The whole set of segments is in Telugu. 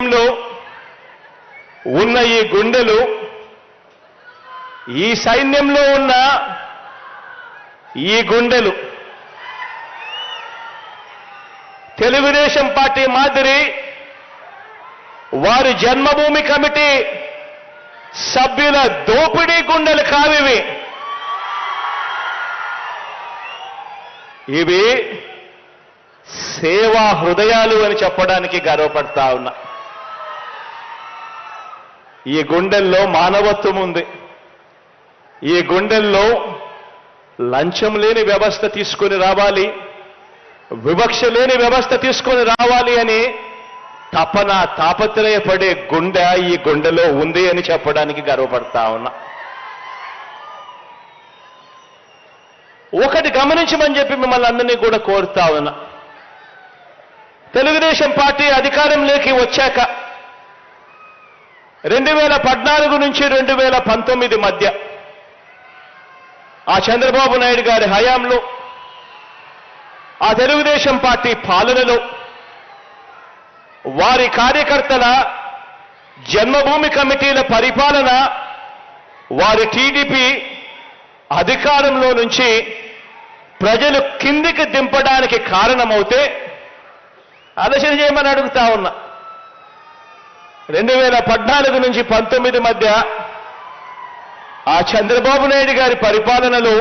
లో ఉన్న ఈ గుండెలు ఈ సైన్యంలో ఉన్న ఈ గుండెలు తెలుగుదేశం పార్టీ మాదిరి వారి జన్మభూమి కమిటీ సభ్యుల దోపిడీ గుండెలు కావివి. ఇవి సేవా హృదయాలు అని చెప్పడానికి గర్వపడతా ఉన్నా. ఈ గుండెల్లో మానవత్వం ఉంది. ఈ గుండెల్లో లంచం లేని వ్యవస్థ తీసుకొని రావాలి, వివక్ష లేని వ్యవస్థ తీసుకొని రావాలి అని తపన తాపత్రయపడే గుండె ఈ గుండెలో ఉంది అని చెప్పడానికి గర్వపడతా ఉన్నా. ఒకటి గమనించమని చెప్పి మిమ్మల్ని అందరినీ కూడా కోరుతా ఉన్నా. తెలుగుదేశం పార్టీ అధికారంలోకి వచ్చాక 2014 నుంచి 2019 మధ్య ఆ చంద్రబాబు నాయుడు గారి హయాంలో ఆ తెలుగుదేశం పార్టీ పాలనలో వారి కార్యకర్తల జన్మభూమి కమిటీల పరిపాలన వారి టీడీపీ అధికారంలో నుంచి ప్రజలు కిందికి దింపడానికి కారణమవుతే ఆలోచన చేయమని అడుగుతా ఉన్నా. 2014 నుంచి 19 మధ్య ఆ చంద్రబాబు నాయుడు గారి పరిపాలనలో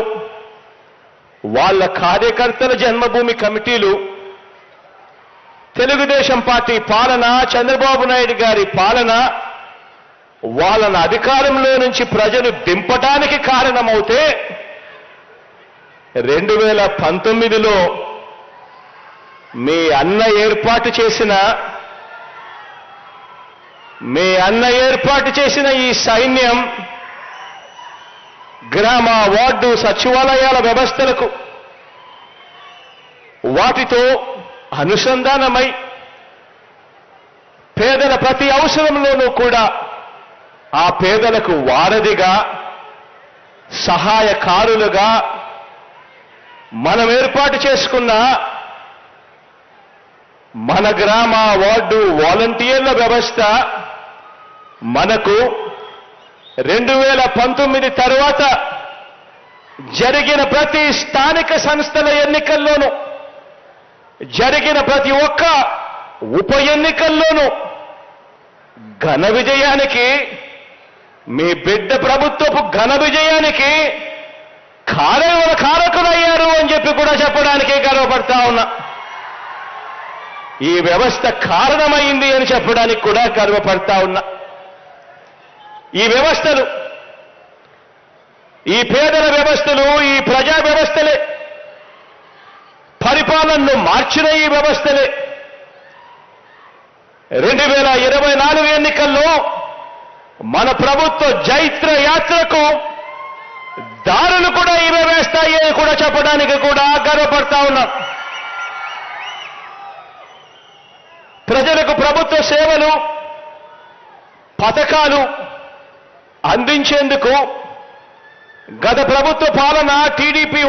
వాళ్ళ కార్యకర్తల జన్మభూమి కమిటీలు తెలుగుదేశం పార్టీ పాలన, చంద్రబాబు నాయుడు గారి పాలన వాళ్ళని అధికారంలో నుంచి ప్రజలు దింపడానికి కారణమవుతే 2019లో మీ అన్న ఏర్పాటు చేసిన ఈ సైన్యం గ్రామ, వార్డు, సచివాలయాల వ్యవస్థలకు వాటితో అనుసంధానమై పేదల ప్రతి అవసరంలోనూ కూడా ఆ పేదలకు వారధిగా, సహాయకారులుగా మనం ఏర్పాటు చేసుకున్న మన గ్రామ, వార్డు వాలంటీర్ల వ్యవస్థ మనకు 2019 తర్వాత జరిగిన ప్రతి స్థానిక సంస్థల ఎన్నికల్లోనూ, జరిగిన ప్రతి ఒక్క ఉప ఎన్నికల్లోనూ ఘన విజయానికి, మీ బిడ్డ ప్రభుత్వపు ఘన విజయానికి కారకులయ్యారు అని చెప్పి కూడా చెప్పడానికి గర్వపడతా ఉన్నా. ఈ వ్యవస్థ కారణమైంది అని చెప్పడానికి కూడా గర్వపడతా ఉన్నా. ఈ వ్యవస్థలు, ఈ పేదల వ్యవస్థలు, ఈ ప్రజా వ్యవస్థలే, పరిపాలనను మార్చిన ఈ వ్యవస్థలే 2024 ఎన్నికల్లో మన ప్రభుత్వ జైత్ర యాత్రకు దారులు కూడా ఇవే వేస్తాయి అని కూడా చెప్పడానికి కూడా గర్వపడతా ఉన్నా. ప్రజలకు ప్రభుత్వ సేవలు, పథకాలు అందించేందుకు గత ప్రభుత్వ పాలన టీడీపీ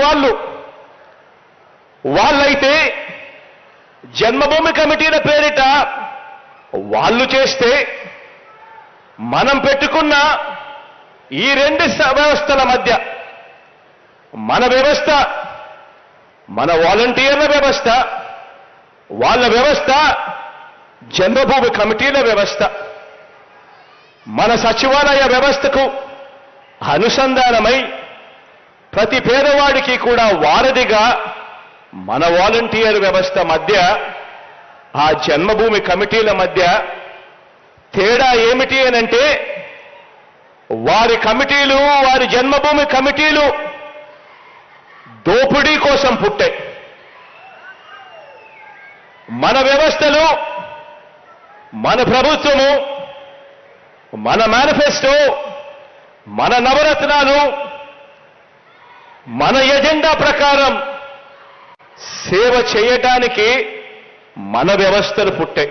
వాళ్ళైతే జన్మభూమి కమిటీల పేరిట వాళ్ళు చేస్తే, మనం పెట్టుకున్న ఈ రెండు వ్యవస్థల మధ్య మన వ్యవస్థ, మన వాలంటీర్ల వ్యవస్థ, వాళ్ళ వ్యవస్థ జన్మభూమి కమిటీల వ్యవస్థ, మన సచివాలయ వ్యవస్థకు అనుసంధానమై ప్రతి పేదవాడికి కూడా వారధిగా మన వాలంటీర్ వ్యవస్థ మధ్య, ఆ జన్మభూమి కమిటీల మధ్య తేడా ఏమిటి అనంటే, వారి కమిటీలు, వారి జన్మభూమి కమిటీలు దోపిడీ కోసం పుట్టాయి. మన వ్యవస్థలు, మన ప్రభుత్వము, మన మేనిఫెస్టో, మన నవరత్నాలు, మన ఎజెండా ప్రకారం సేవ చేయటానికి మన వ్యవస్థలు పుట్టాయి.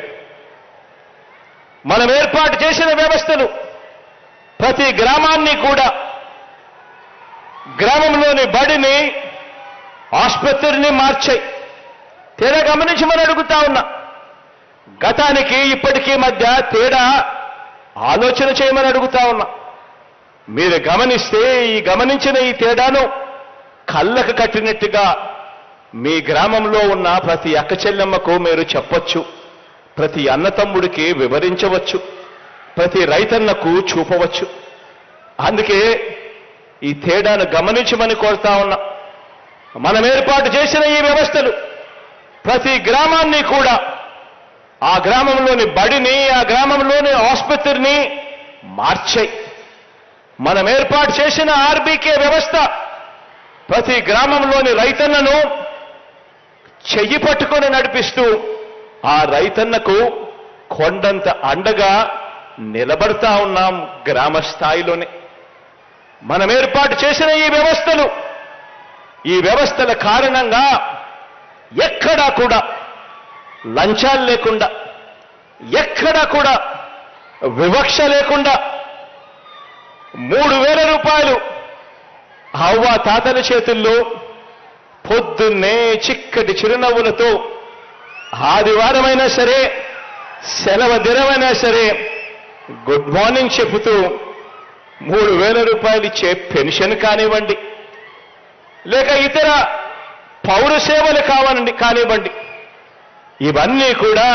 మనం ఏర్పాటు చేసిన వ్యవస్థలు ప్రతి గ్రామాన్ని కూడా, గ్రామంలోని బడిని, ఆసుపత్రిని మార్చాయి. తేడా గమనించమని అడుగుతా ఉన్నా. గతానికి ఇప్పటికీ మధ్య తేడా ఆలోచన చేయమని అడుగుతా ఉన్నా. మీరు గమనిస్తే గమనించిన ఈ తేడాను కళ్ళకు కట్టినట్టుగా మీ గ్రామంలో ఉన్న ప్రతి అక్క చెల్లెమ్మకు మీరు చెప్పొచ్చు, ప్రతి అన్నతమ్ముడికి వివరించవచ్చు, ప్రతి రైతన్నకు చూపవచ్చు. అందుకే ఈ తేడాను గమనించమని కోరుతా ఉన్నా. మనం ఏర్పాటు చేసిన ఈ వ్యవస్థలు ప్రతి గ్రామాన్ని కూడా, ఆ గ్రామంలోని బడిని, ఆ గ్రామంలోని ఆసుపత్రిని మార్చాయి. మనం ఏర్పాటు చేసిన ఆర్బీకే వ్యవస్థ ప్రతి గ్రామంలోని రైతన్నను చెయ్యి పట్టుకొని నడిపిస్తూ ఆ రైతన్నకు కొండంత అండగా నిలబడతా ఉన్నాం గ్రామ స్థాయిలోనే. మనం ఏర్పాటు చేసిన ఈ వ్యవస్థల కారణంగా ఎక్కడా కూడా లంచాలు లేకుండా, ఎక్కడా కూడా వివక్ష లేకుండా 3,000 రూపాయలు అవ్వ తాతల చేతుల్లో పొద్దున్నే చిక్కటి చిరునవ్వులతో, ఆదివారమైనా సరే, సెలవు దినమైనా సరే గుడ్ మార్నింగ్ చెబుతూ 3,000 రూపాయలు ఇచ్చే పెన్షన్ కానివ్వండి, లేక ఇతర పౌర సేవలు కానివ్వండి, ఇవన్నీ కూడా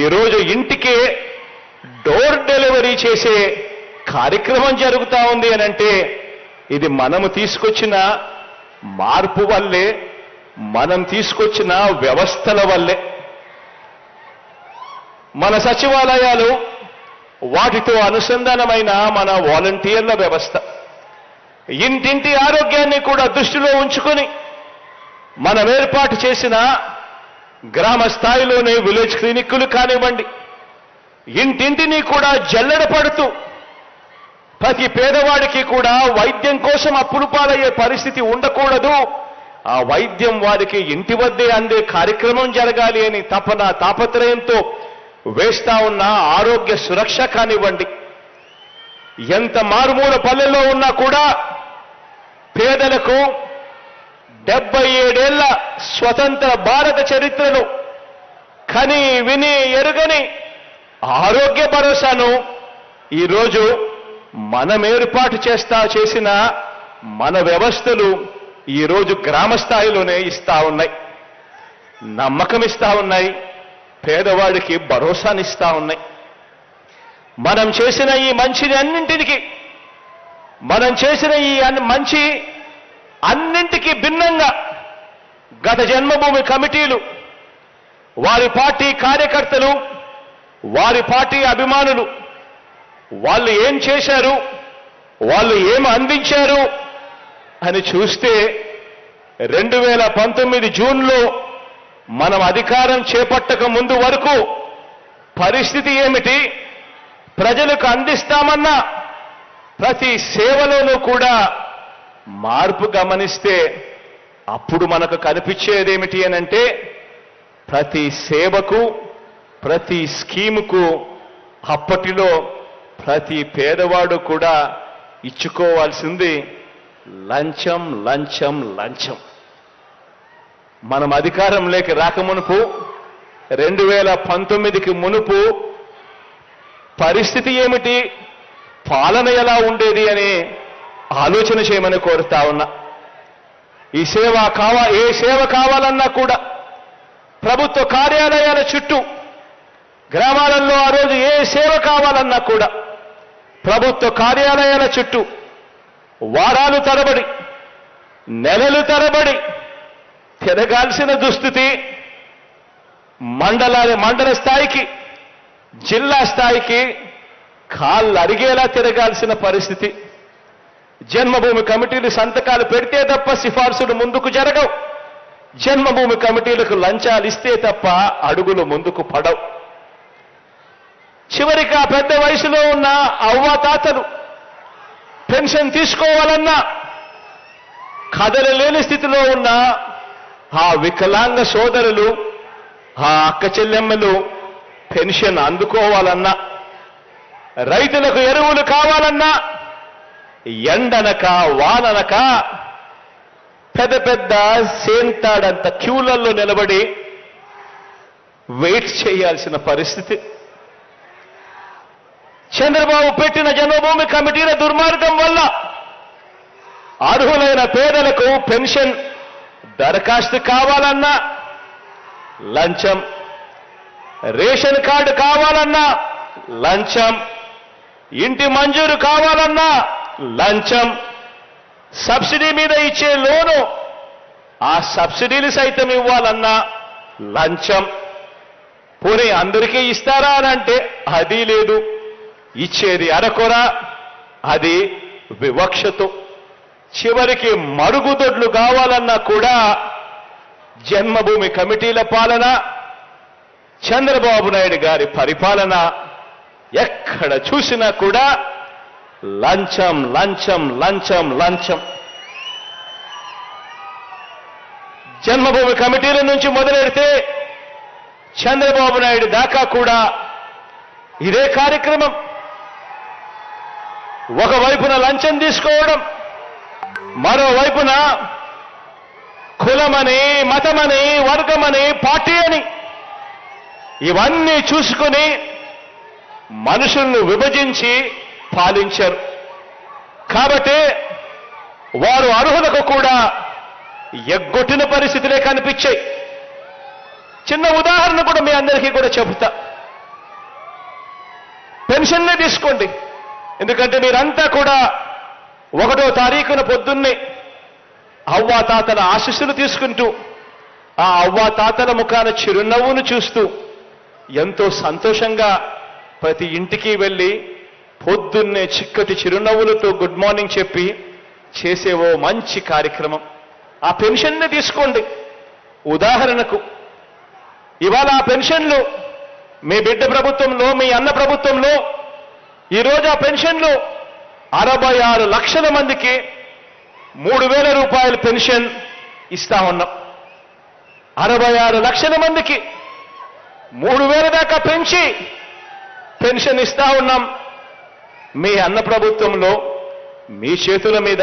ఈరోజు ఇంటికే డోర్ డెలివరీ చేసే కార్యక్రమం జరుగుతూ ఉంది అనంటే ఇది మనము తీసుకొచ్చిన మార్పు వల్లే, మనం తీసుకొచ్చిన వ్యవస్థల వల్లే. మన సచివాలయాలు, వాటితో అనుసంధానమైన మన వాలంటీర్ల వ్యవస్థ, ఇంటింటి ఆరోగ్యాన్ని కూడా దృష్టిలో ఉంచుకొని మనం ఏర్పాటు చేసిన గ్రామ స్థాయిలోనే విలేజ్ క్లినిక్కులు కానివ్వండి, ఇంటింటిని కూడా జల్లెడ పడుతూ ప్రతి పేదవాడికి కూడా వైద్యం కోసం అప్పులు పాలయ్యే పరిస్థితి ఉండకూడదు, ఆ వైద్యం వారికి ఇంటి వద్దే అందే కార్యక్రమం జరగాలి అని తాపత్రయంతో వేస్తా ఉన్న ఆరోగ్య సురక్ష కానివ్వండి, ఎంత మారుమూల పల్లెల్లో ఉన్నా కూడా పేదలకు 77 ఏళ్ల స్వతంత్ర భారత చరిత్రను కని విని ఎరుగని ఆరోగ్య భరోసాను ఈరోజు మనం ఏర్పాటు చేసిన మన వ్యవస్థలు ఈరోజు గ్రామ స్థాయిలోనే ఇస్తా ఉన్నాయి, నమ్మకం ఇస్తా ఉన్నాయి, పేదవాడికి భరోసానిస్తా ఉన్నాయి. మనం చేసిన ఈ మంచిని అన్నింటికి, మనం చేసిన ఈ మంచి అన్నింటికి భిన్నంగా గత జన్మభూమి కమిటీలు, వారి పార్టీ కార్యకర్తలు, వారి పార్టీ అభిమానులు, వాళ్ళు ఏం చేశారు, వాళ్ళు ఏం అందించారు అని చూస్తే 2019 జూన్లో మనం అధికారం చేపట్టక ముందు వరకు పరిస్థితి ఏమిటి, ప్రజలకు అందిస్తామన్న ప్రతి సేవలోనూ కూడా మార్పు గమనిస్తే అప్పుడు మనకు కనిపించేదేమిటి అనంటే ప్రతి సేవకు, ప్రతి స్కీముకు అప్పటిలో ప్రతి పేదవాడు కూడా ఇచ్చుకోవాల్సింది లంచం, లంచం, లంచం. మనం అధికారంలోకి రాకమునుపు 2019కి మునుపు పరిస్థితి ఏమిటి, పాలన ఎలా ఉండేది అని ఆలోచన చేయమని కోరుతా ఉన్నా. ఏ సేవ కావాలన్నా కూడా ప్రభుత్వ కార్యాలయాల చుట్టూ, గ్రామాలలో ఆ రోజు ఏ సేవ కావాలన్నా కూడా ప్రభుత్వ కార్యాలయాల చుట్టూ వారాలు తరబడి, నెలలు తరబడి తిరగాల్సిన దుస్థితి, మండల స్థాయికి, జిల్లా స్థాయికి కాళ్ళు అరిగేలా తిరగాల్సిన పరిస్థితి. జన్మభూమి కమిటీలు సంతకాలు పెడితే తప్ప సిఫార్సులు ముందుకు జరగవు, జన్మభూమి కమిటీలకు లంచాలు ఇస్తే తప్ప అడుగులు ముందుకు పడవు. చివరికి ఆ పెద్ద వయసులో ఉన్న అవ్వాతాతలు పెన్షన్ తీసుకోవాలన్నా కదలలేని స్థితిలో ఉన్న ఆ వికలాంగ సోదరులు, ఆ అక్క చెల్లెమ్మలు పెన్షన్ అందుకోవాలన్నా, రైతులకు ఎరువులు కావాలన్నా ఎండనక వాననక పెద్ద సేంతాడంత క్యూలలో నిలబడి వెయిట్ చేయాల్సిన పరిస్థితి. చంద్రబాబు పెట్టిన జన్మభూమి కమిటీల దుర్మార్గం వల్ల అర్హులైన పేదలకు పెన్షన్ దరఖాస్తు కావాలన్నా లంచం, రేషన్ కార్డు కావాలన్నా లంచం, ఇంటి మంజూరు కావాలన్నా లంచం, సబ్సిడీ మీద ఇచ్చే లోను ఆ సబ్సిడీలు సైతం ఇవ్వాలన్నా లంచం. పోనీ అందరికీ ఇస్తారా అని అంటే అది లేదు. ఇచ్చేది అరకొర, అది వివక్షతో. చివరికి మరుగుదొడ్లు కావాలన్నా కూడా జన్మభూమి కమిటీల పాలన, చంద్రబాబు నాయుడు గారి పరిపాలన ఎక్కడ చూసినా కూడా లంచం లంచం లంచం లంచం. జన్మభూమి కమిటీల నుంచి మొదలెడితే చంద్రబాబు నాయుడు దాకా కూడా ఇదే కార్యక్రమం. ఒకవైపున లంచం తీసుకోవడం, మరోవైపున కులమని, మతమని, వర్గమని, పార్టీ అని ఇవన్నీ చూసుకుని మనుషులను విభజించి పాలించారు. కాబట్టి వారు అర్హులకు కూడా ఎగ్గొట్టిన పరిస్థితులే కనిపించాయి. చిన్న ఉదాహరణ కూడా మీ అందరికీ కూడా చెబుతా. పెన్షన్నే తీసుకోండి. ఎందుకంటే మీరంతా కూడా 1వ తారీఖున పొద్దున్నే అవ్వాతాతల ఆశీస్సులు తీసుకుంటూ, ఆ అవ్వాతాతల ముఖాన చిరునవ్వును చూస్తూ ఎంతో సంతోషంగా ప్రతి ఇంటికి వెళ్ళి పొద్దున్నే చిక్కటి చిరునవ్వులతో గుడ్ మార్నింగ్ చెప్పి చేసే ఓ మంచి కార్యక్రమం. ఆ పెన్షన్నే తీసుకోండి. ఉదాహరణకు ఇవాళ ఆ పెన్షన్లు మీ బిడ్డ ప్రభుత్వంలో, మీ అన్న ప్రభుత్వంలో ఈరోజు ఆ పెన్షన్లు 66 లక్షల మందికి 3,000 రూపాయల పెన్షన్ ఇస్తా ఉన్నాం. 66 లక్షల మందికి 3,000 దాకా పెంచి పెన్షన్ ఇస్తా ఉన్నాం. మీ అన్న ప్రభుత్వంలో మీ చేతుల మీద